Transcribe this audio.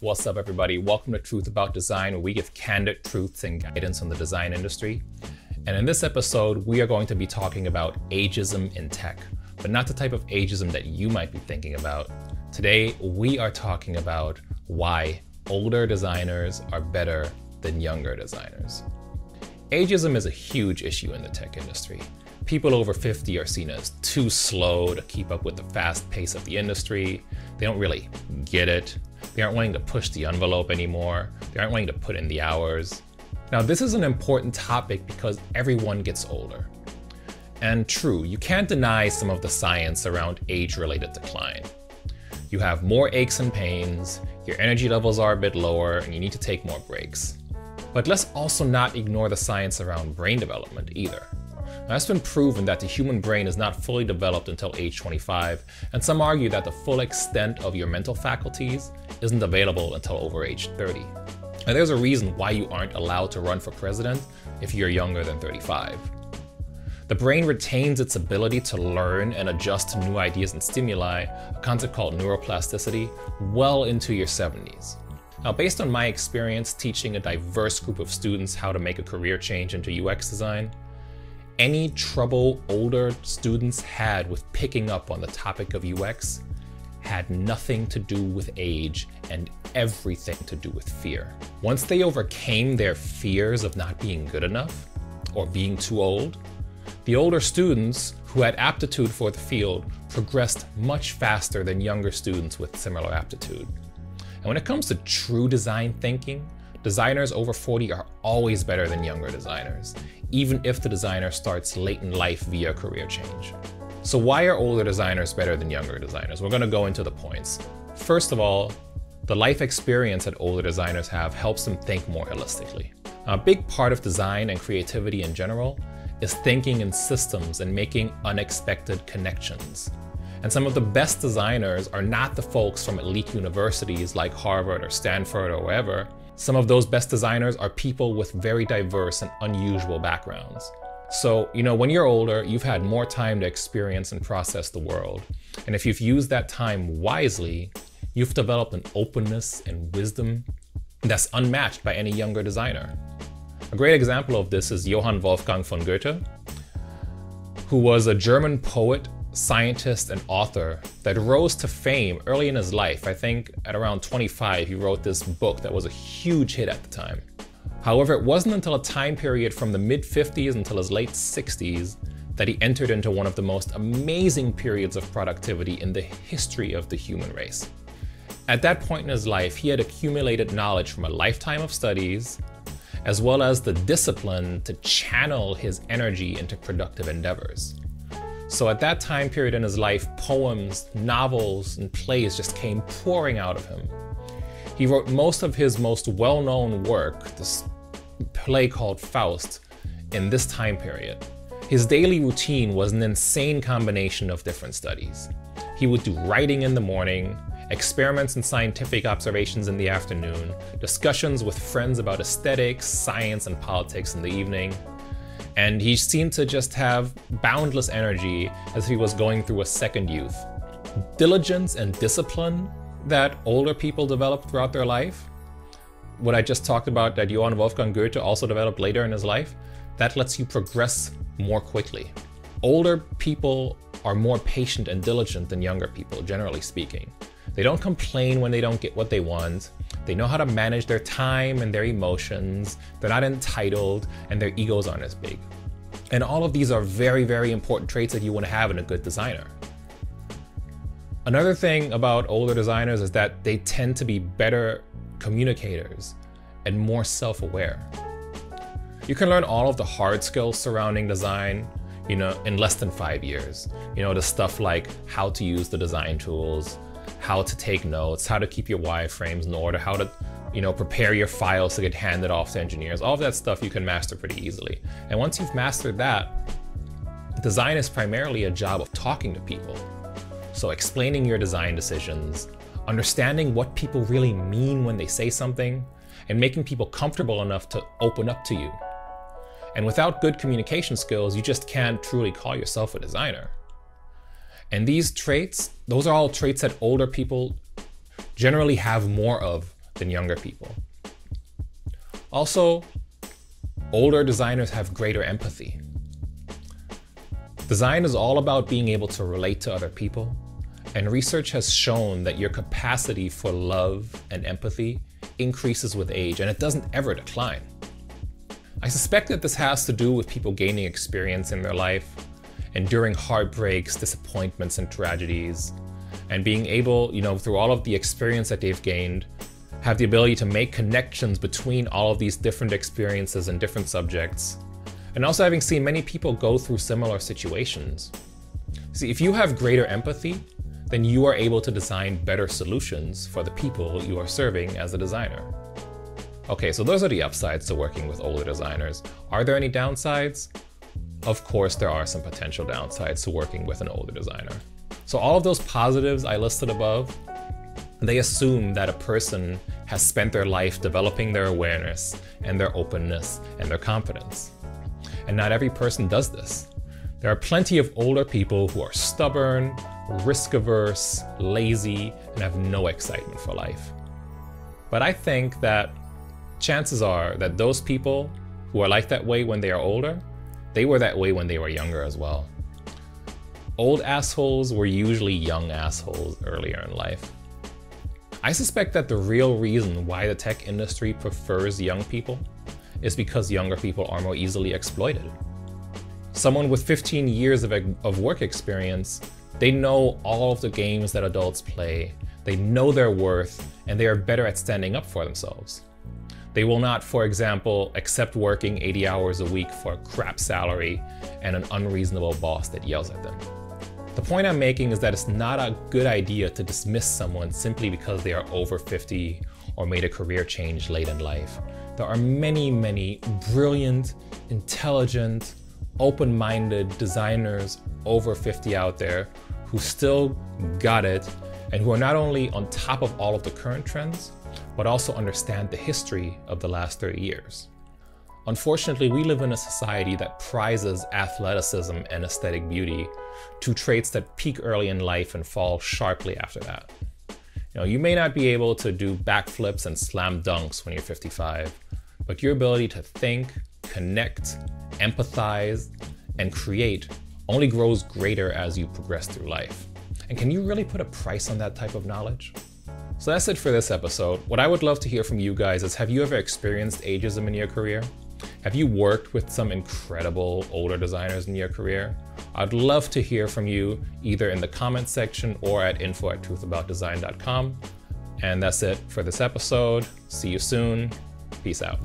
What's up, everybody? Welcome to Truth About Design, where we give candid truths and guidance on the design industry. And in this episode, we are going to be talking about ageism in tech, but not the type of ageism that you might be thinking about. Today, we are talking about why older designers are better than younger designers. Ageism is a huge issue in the tech industry. People over 50 are seen as too slow to keep up with the fast pace of the industry. They don't really get it. They aren't willing to push the envelope anymore. They aren't willing to put in the hours. Now, this is an important topic because everyone gets older. And true, you can't deny some of the science around age-related decline. You have more aches and pains, your energy levels are a bit lower, and you need to take more breaks. But let's also not ignore the science around brain development either. Now, it's been proven that the human brain is not fully developed until age 25, and some argue that the full extent of your mental faculties isn't available until over age 30. Now, there's a reason why you aren't allowed to run for president if you're younger than 35. The brain retains its ability to learn and adjust to new ideas and stimuli, a concept called neuroplasticity, well into your 70s. Now, based on my experience teaching a diverse group of students how to make a career change into UX design, any trouble older students had with picking up on the topic of UX had nothing to do with age and everything to do with fear. Once they overcame their fears of not being good enough or being too old, the older students who had aptitude for the field progressed much faster than younger students with similar aptitude. And when it comes to true design thinking, designers over 40 are always better than younger designers, even if the designer starts late in life via career change. So why are older designers better than younger designers? We're going to go into the points. First of all, the life experience that older designers have helps them think more holistically. Now, a big part of design and creativity in general is thinking in systems and making unexpected connections. And some of the best designers are not the folks from elite universities like Harvard or Stanford or wherever. Some of those best designers are people with very diverse and unusual backgrounds. So, when you're older, you've had more time to experience and process the world. And if you've used that time wisely, you've developed an openness and wisdom that's unmatched by any younger designer. A great example of this is Johann Wolfgang von Goethe, who was a German poet, scientist, and author that rose to fame early in his life. I think at around 25, he wrote this book that was a huge hit at the time. However, it wasn't until a time period from the mid-50s until his late 60s that he entered into one of the most amazing periods of productivity in the history of the human race. At that point in his life, he had accumulated knowledge from a lifetime of studies, as well as the discipline to channel his energy into productive endeavors. So at that time period in his life, poems, novels, and plays just came pouring out of him. He wrote most of his most well-known work, this play called Faust, in this time period. His daily routine was an insane combination of different studies. He would do writing in the morning, experiments and scientific observations in the afternoon, discussions with friends about aesthetics, science, and politics in the evening. And he seemed to just have boundless energy as if he was going through a second youth. Diligence and discipline that older people develop throughout their life, what I just talked about that Johann Wolfgang Goethe also developed later in his life, that lets you progress more quickly. Older people are more patient and diligent than younger people, generally speaking. They don't complain when they don't get what they want. They know how to manage their time and their emotions. They're not entitled, and their egos aren't as big. And all of these are very, very important traits that you want to have in a good designer. Another thing about older designers is that they tend to be better communicators and more self-aware. You can learn all of the hard skills surrounding design, in less than 5 years. The stuff like how to use the design tools, how to take notes, how to keep your wireframes in order, how to prepare your files to get handed off to engineers. All of that stuff you can master pretty easily. And once you've mastered that, design is primarily a job of talking to people. So explaining your design decisions, understanding what people really mean when they say something, and making people comfortable enough to open up to you. And without good communication skills, you just can't truly call yourself a designer. And these traits, those are all traits that older people generally have more of than younger people. Also, older designers have greater empathy. Design is all about being able to relate to other people, and research has shown that your capacity for love and empathy increases with age, and it doesn't ever decline. I suspect that this has to do with people gaining experience in their life, enduring heartbreaks, disappointments, and tragedies, and being able, through all of the experience that they've gained, have the ability to make connections between all of these different experiences and different subjects, and also having seen many people go through similar situations. See, if you have greater empathy, then you are able to design better solutions for the people you are serving as a designer. Okay, so those are the upsides to working with older designers. Are there any downsides? Of course, there are some potential downsides to working with an older designer. So all of those positives I listed above, they assume that a person has spent their life developing their awareness and their openness and their confidence. And not every person does this. There are plenty of older people who are stubborn, risk-averse, lazy, and have no excitement for life. But I think that chances are that those people who are like that way when they are older, they were that way when they were younger as well. Old assholes were usually young assholes earlier in life. I suspect that the real reason why the tech industry prefers young people is because younger people are more easily exploited. Someone with 15 years of work experience, they know all of the games that adults play, they know their worth, and they are better at standing up for themselves. They will not, for example, accept working 80 hours a week for a crap salary and an unreasonable boss that yells at them. The point I'm making is that it's not a good idea to dismiss someone simply because they are over 50 or made a career change late in life. There are many, many brilliant, intelligent, open-minded designers over 50 out there who still got it and who are not only on top of all of the current trends, but also understand the history of the last 30 years. Unfortunately, we live in a society that prizes athleticism and aesthetic beauty, two traits that peak early in life and fall sharply after that. You may not be able to do backflips and slam dunks when you're 55, but your ability to think, connect, empathize, and create only grows greater as you progress through life. And can you really put a price on that type of knowledge? So that's it for this episode. What I would love to hear from you guys is, have you ever experienced ageism in your career? Have you worked with some incredible older designers in your career? I'd love to hear from you either in the comment section or at info@truthaboutdesign.com. And that's it for this episode. See you soon. Peace out.